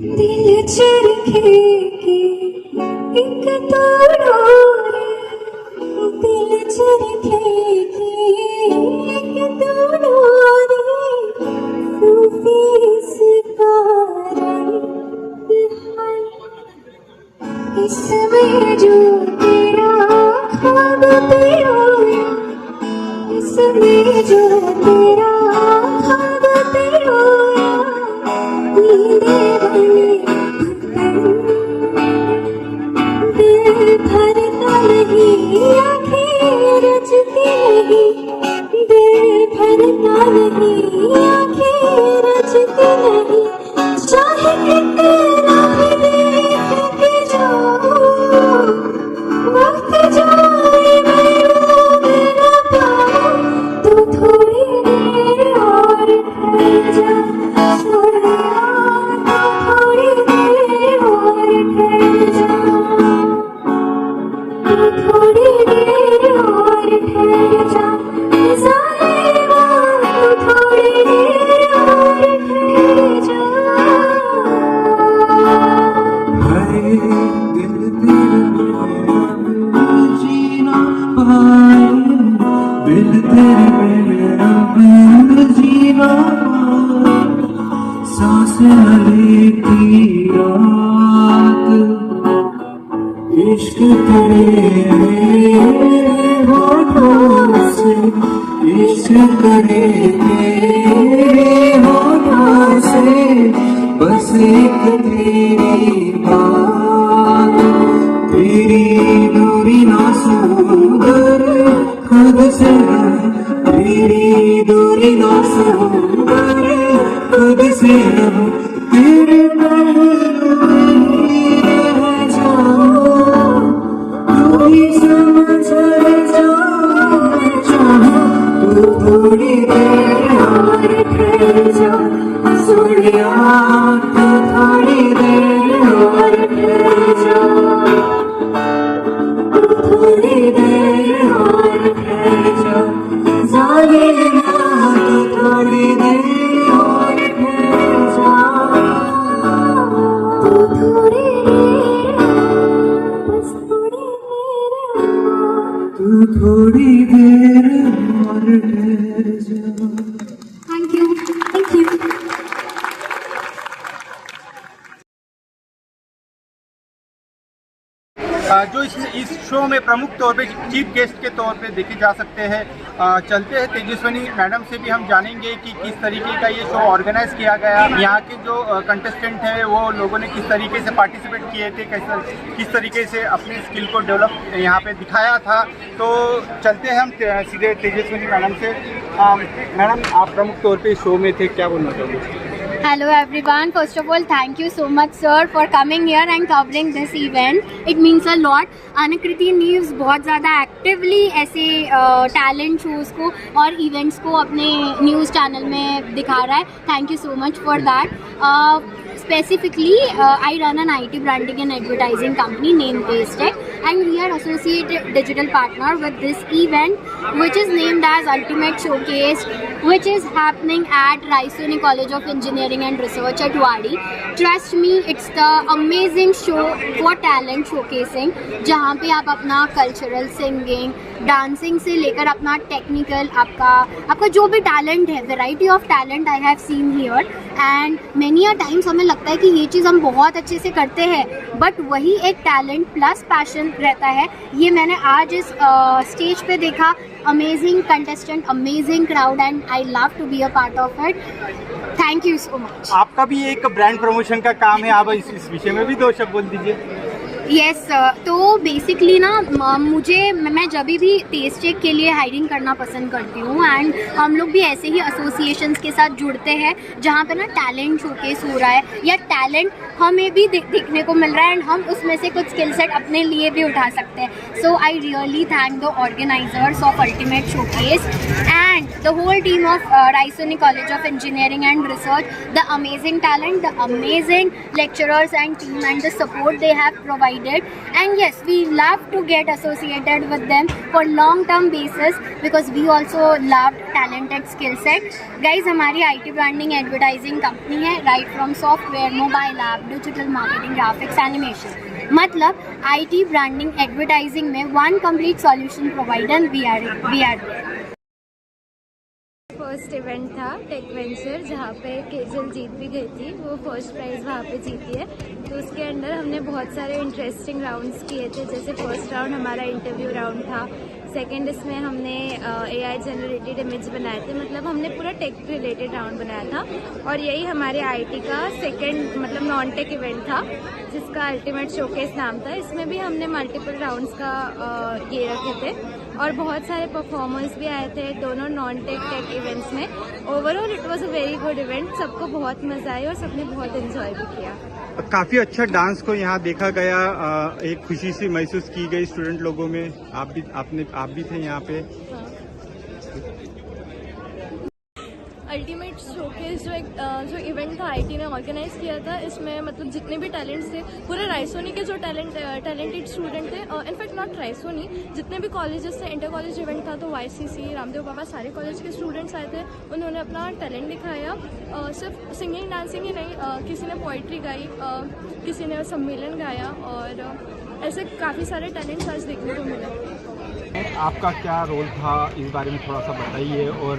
दिल चरखे की एक तोड़ो रे, दिल चरखे की एक तोड़ो रे, सूफी इसका रंग है, इसमें जो तेरा ख्वाब पिरोया, इसमें जो तेरा ख्वाब पिरोया, नींदे बने दिल भरता नहीं, आंखें रचती नहीं, दिल भरता नहीं, आंखें रचती नहीं, चाहे कितना भी देख के जाओ, वक्त जाए मैं रोक न पाऊं, तो थोड़ी देर और ठहर जा सोनिया, तो थोड़ी देर और ठहर जा, तो थोड़ी देर और ठहर जा ज़ालिमा, तो थोड़ी देर और ठहर जा। हरे दिल तेरे बिना जीना पाए, दिल तेरे बिना जीना पाए, सांस न लेती रात, इश्क तेरे होठों से, इश्क तेरे होठों से, बस एक तेरी बात, तेरी दूरी ना सुंदर खुद से है, तेरी दूरी ना सुंदर खुद से है, तेरे पहलू में ही रह जाऊं, तू ही समझ जाऊं, तू थोड़ी देर और ठहर जा सोनिया, तू थोड़ी देर और ठहर जा, तू थोड़ी देर और ठहर जा ज़ालिमा, तू थोड़ी देर और ठहर जा, तू थोड़ी देर, बस थोड़ी देर और। तू थोड़ी देर और ठहर जा। Thank you, thank you. जो इस शो में प्रमुख तौर पे चीफ गेस्ट के तौर पे देखे जा सकते हैं। चलते हैं तेजस्विनी मैडम से भी हम जानेंगे कि किस तरीके का ये शो ऑर्गेनाइज किया गया, यहाँ के जो कंटेस्टेंट हैं वो लोगों ने किस तरीके से पार्टिसिपेट किए थे, किस तरीके से अपने स्किल को डेवलप यहाँ पे दिखाया था। तो चलते हैं हम सीधे तेजस्विनी मैडम से। मैडम, आप प्रमुख तौर पे इस शो में थे, क्या बोलना चाहोगे? Hello everyone. First of all, thank you so much sir for coming here and covering this event. It means a lot. Anakriti News बहुत ज़्यादा एक्टिवली ऐसे टैलेंट शोज़ को और इवेंट्स को अपने न्यूज़ चैनल में दिखा रहा है. Thank you so much for that. Specifically, I run an IT branding and advertising company named Paystack, and we are associated digital partner with this event, which is named as Ultimate Showcase, which is happening at Raisoni College of Engineering and Research at Wadi. Trust me, it's the amazing show for talent showcasing, जहाँ पे आप अपना cultural singing, dancing से लेकर अपना technical, आपका जो भी टैलेंट है, variety of talent I have seen here. And many a times हमें लगता है कि ये चीज़ हम बहुत अच्छे से करते हैं, बट वही एक टैलेंट प्लस पैशन रहता है. ये मैंने आज इस स्टेज पे देखा. Amazing contestant, amazing crowd, and I love to be a part of it. Thank you so much. आपका भी एक ब्रांड प्रमोशन का काम है, आप इस विषय में भी 2 शब्द बोल दीजिए. यस तो बेसिकली ना मैं जब भी टेस्टेक के लिए हायरिंग करना पसंद करती हूँ, एंड हम लोग भी ऐसे ही एसोसिएशंस के साथ जुड़ते हैं जहाँ पे ना टैलेंट शोकेस हो रहा है या टैलेंट हमें भी देखने को मिल रहा है, एंड हम उसमें से कुछ स्किल सेट अपने लिए भी उठा सकते हैं. So I really thank the organisers of ultimate Showcase and the whole team of Raisoni College of Engineering and Research, the amazing talent, the amazing lecturers and team, and the support they have provided provided, and yes, we love to get associated with them for long term basis because we also love talented skill set. Guys, हमारी IT branding advertising company है, right from software, mobile app, digital marketing, graphics, animation. मतलब IT branding advertising में one complete solution provider we are there. First event था take venture, जहाँ पे केजल जीत भी गई थी, वो फर्स्ट प्राइज़ वहाँ पे जीती है। तो उसके अंदर हमने बहुत सारे इंटरेस्टिंग राउंड्स किए थे, जैसे फर्स्ट राउंड हमारा इंटरव्यू राउंड था, सेकंड इसमें हमने AI जनरेटेड इमेज बनाए थे, मतलब हमने पूरा टेक रिलेटेड राउंड बनाया था। और यही हमारे IT का सेकंड मतलब नॉन टेक इवेंट था, जिसका अल्टीमेट शोकेस नाम था। इसमें भी हमने मल्टीपल राउंड्स का ये रखे थे और बहुत सारे परफॉर्मर्स भी आए थे दोनों नॉन टेक इवेंट्स में। Overall it was a very good event, सबको बहुत मजा आई और सबने बहुत एंजॉय भी किया। काफ़ी अच्छा डांस को यहाँ देखा गया, एक खुशी सी महसूस की गई स्टूडेंट लोगों में। आप भी थे यहाँ पे। अल्टीमेट शोकेस जो इवेंट था IT ने ऑर्गेनाइज किया था, इसमें मतलब जितने भी टैलेंट्स थे, पूरे रायसोनी के जो टैलेंटेड स्टूडेंट थे, इनफैक्ट नॉट रायसोनी, जितने भी कॉलेजेस थे, इंटर कॉलेज इवेंट था तो YCC, रामदेव बाबा, सारे कॉलेज के स्टूडेंट्स आए थे। उन्होंने अपना टैलेंट दिखाया, सिर्फ सिंगिंग डांसिंग ही नहीं, किसी ने पोइट्री गाई, किसी ने सम्मेलन गाया और ऐसे काफ़ी सारे टैलेंट्स आज देखने को मिले। आपका क्या रोल था इस बारे में थोड़ा सा बताइए, और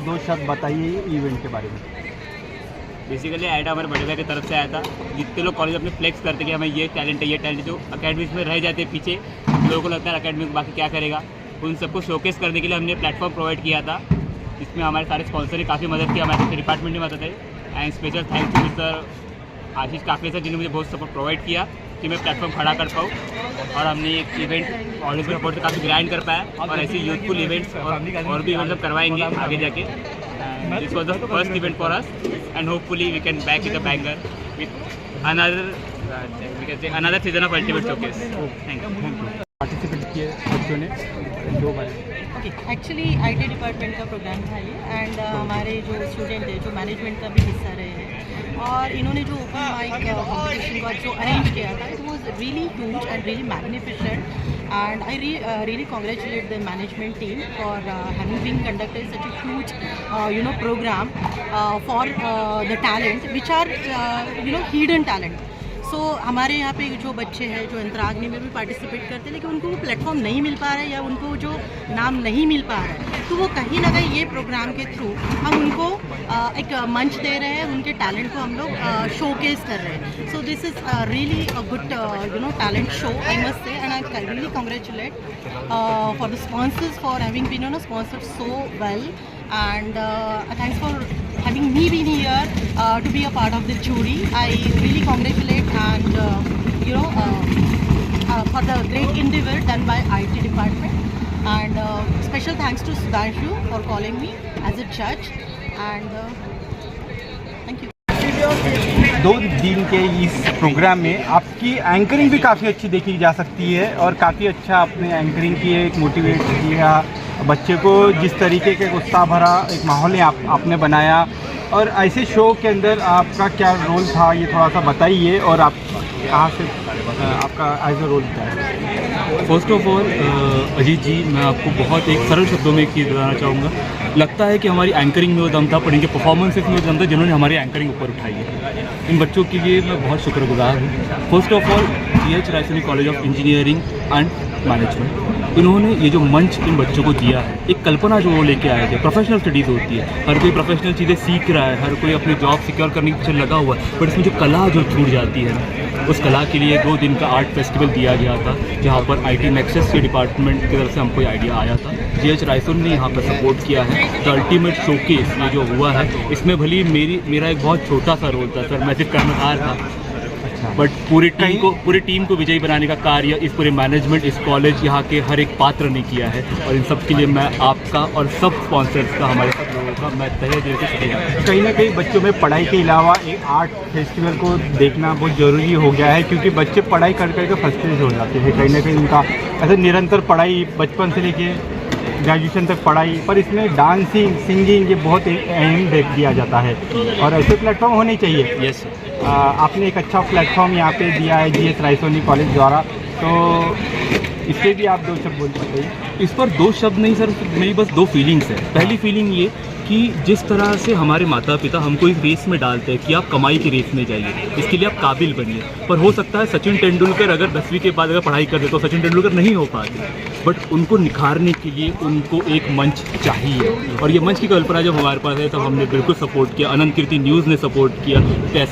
दो शब्द बताइए इवेंट के बारे में। बेसिकली आइडिया हमारे बड़े भाई की तरफ से आया था। जितने लोग कॉलेज अपने फ्लेक्स करते कि हमें ये टैलेंट है, जो अकेडमिक्स में रह जाते हैं पीछे, लोगों को लगता है अकेडमिक बाकी क्या करेगा, उन सबको शोकेस करने के लिए हमने प्लेटफॉर्म प्रोवाइड किया था। इसमें हमारे सारे स्पॉन्सर ने काफ़ी मदद की, हमारे डिपार्टमेंट ने मदद है। And special thanks to mister Ashish Kakle sir, जिन्होंने मुझे बहुत सपोर्ट प्रोवाइड किया कि मैं प्लेटफॉर्म खड़ा कर पाऊँ और हमने एक इवेंट ऑडियंस के सपोर्ट से काफ़ी ग्रैंड कर पाया। और ऐसे यूथफुल इवेंट्स और भी इवेंट्स करवाएंगे आगे जाके। This was the first event for us and hopefully we can back in the banger with another season of ultimate showcase. Thank you. Participate किए बच्चों ने 2 बार। एक्चुअली IT डिपार्टमेंट का प्रोग्राम था ये, एंड हमारे जो स्टूडेंट है, जो मैनेजमेंट का भी हिस्सा रहे हैं, और इन्होंने जो ओपन माइक कॉम्पिटिशन का जो अरेंज किया था, it was really huge and really magnificent, and I really congratulate the management team for having been conducted such a huge program for the talent which are hidden talent. सो हमारे यहाँ पे जो बच्चे हैं जो अंतराग्नि में भी पार्टिसिपेट करते हैं, लेकिन उनको वो प्लेटफॉर्म नहीं मिल पा रहा है या उनको जो नाम नहीं मिल पा रहा है, तो वो कहीं ना कहीं ये प्रोग्राम के थ्रू हम उनको एक मंच दे रहे हैं, उनके टैलेंट को हम लोग शोकेस कर रहे हैं। So this is really a good talent show, I must say, and I really congratulate for the sponsors for having been sponsored so well, and thanks for having me been here to be a part of the jury. I really congratulate and for the great endeavor done by IT department, and special thanks to Sudhanshu for calling me as a judge, and thank you. 2 दिन के इस programme में आपकी anchoring भी काफ़ी अच्छी देखी जा सकती है और काफ़ी अच्छा आपने एंकरिंग की है, एक मोटिवेट किया बच्चे को, जिस तरीके के उत्साह भरा एक माहौल आपने बनाया। और ऐसे शो के अंदर आपका क्या रोल था ये थोड़ा सा बताइए, और आप कहाँ से आपका एज अ रोल क्या है? फर्स्ट ऑफ ऑल अजीत जी, मैं आपको बहुत एक सरल शब्दों में एक चीज़ बताना चाहूँगा। लगता है कि हमारी एंकरिंग में वो दम था, पर इनके परफॉर्मेंसेस में वो दम था जिन्होंने हमारी एंकरिंग ऊपर उठाई है। इन बच्चों के लिए मैं बहुत शुक्रगुजार हूँ। First of all GH Raisoni college of Engineering and management, इन्होंने ये जो मंच इन बच्चों को दिया है, एक कल्पना जो वो लेके आए थे। प्रोफेशनल स्टडीज़ होती है, हर कोई प्रोफेशनल चीज़ें सीख रहा है, हर कोई अपनी जॉब सिक्योर करने के पीछे लगा हुआ है, बट इसमें जो कला जो छूट जाती है ना, उस कला के लिए 2 दिन का आर्ट फेस्टिवल दिया गया था, जहाँ पर IT नेक्सस के डिपार्टमेंट की तरफ से हमको आइडिया आया था। GH रायसोनी ने यहाँ पर सपोर्ट किया है। द अल्टीमेट शोकेस ये जो हुआ है, इसमें भले मेरा एक बहुत छोटा सा रोल था सर, मैं सिर्फ कर्णधार था, बट पूरी टीम को विजयी बनाने का कार्य इस पूरे मैनेजमेंट, इस कॉलेज, यहाँ के हर एक पात्र ने किया है। और इन सब के लिए मैं आपका और सब स्पॉन्सर्स का, हमारे सब लोगों का मैं तहे दिल से शुक्रिया। कहीं ना कहीं बच्चों में पढ़ाई के अलावा एक आर्ट फेस्टिवल को देखना बहुत ज़रूरी हो गया है, क्योंकि बच्चे पढ़ाई कर करके फ्रस्ट्रेट हो जाते हैं। कहीं ना कहीं उनका ऐसे निरंतर पढ़ाई बचपन से लेके ग्रेजुएशन तक पढ़ाई, पर इसमें डांसिंग, सिंगिंग ये बहुत अहम दिया जाता है और ऐसे प्लेटफॉर्म होने चाहिए। यस। आपने एक अच्छा प्लेटफॉर्म यहाँ पे दिया है GS रायसोनी कॉलेज द्वारा, तो इस पर भी आप 2 शब्द बोल सकते हैं। इस पर 2 शब्द नहीं सर, मेरी बस 2 फीलिंग्स है। पहली फीलिंग ये कि जिस तरह से हमारे माता पिता हमको इस रेस में डालते हैं कि आप कमाई की रेस में जाइए, इसके लिए आप काबिल बनिए, पर हो सकता है सचिन तेंदुलकर अगर 10वीं के बाद अगर पढ़ाई कर दे तो सचिन तेंदुलकर नहीं हो पाते, बट उनको निखारने के लिए उनको एक मंच चाहिए, और ये मंच की कल्पना जब हमारे पास है तब हमने बिल्कुल सपोर्ट किया। अनंत कीर्ति न्यूज़ ने सपोर्ट किया,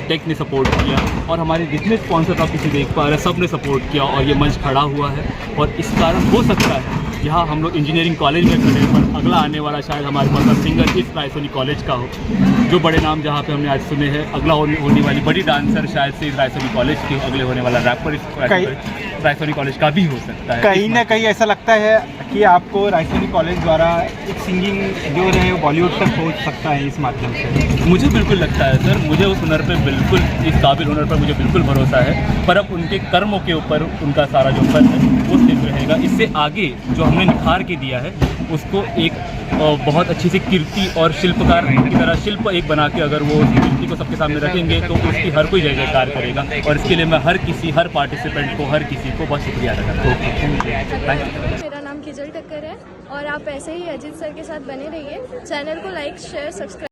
टेक ने सपोर्ट किया, और हमारे जितने स्पॉन्सर आप किसी देख पा रहे हैं सब ने सपोर्ट किया, और ये मंच खड़ा हुआ है। और इस कारण हो सकता है यहाँ हम लोग इंजीनियरिंग कॉलेज में खड़े हैं, पर अगला आने वाला शायद हमारे पास सिंगर इस रायसोनी कॉलेज का हो। जो बड़े नाम जहाँ पे हमने आज सुने हैं, अगला होने वाली बड़ी डांसर शायद से इस रायसोनी कॉलेज की, अगले होने वाला रैपर इस रायसोनी कॉलेज का भी हो सकता है। कहीं ना कहीं ऐसा लगता है कि आपको रायसोनी कॉलेज द्वारा एक सिंगिंग जो है वो बॉलीवुड तक पहुँच सकता है इस माध्यम से। मुझे बिल्कुल लगता है सर, मुझे उस हुनर पे बिल्कुल, इस काबिल हुनर पर मुझे बिल्कुल भरोसा है, पर अब उनके कर्मों के ऊपर उनका सारा जो फल है वो सिर्फ रहेगा। इससे आगे जो हमने निखार के दिया है उसको एक बहुत अच्छी सी कीर्ति और शिल्पकार की तरह शिल्प एक बना के अगर वो उस कीर्ति को सबके सामने रखेंगे तो उसकी हर कोई जय जयकार करेगा, और इसके लिए मैं हर पार्टिसिपेंट को, हर किसी को बहुत शुक्रिया अदा करता हूँ। मेरा नाम किजल टक्कर है और आप ऐसे ही अजीत सर के साथ बने रहिए। चैनल को लाइक शेयर सब्सक्राइब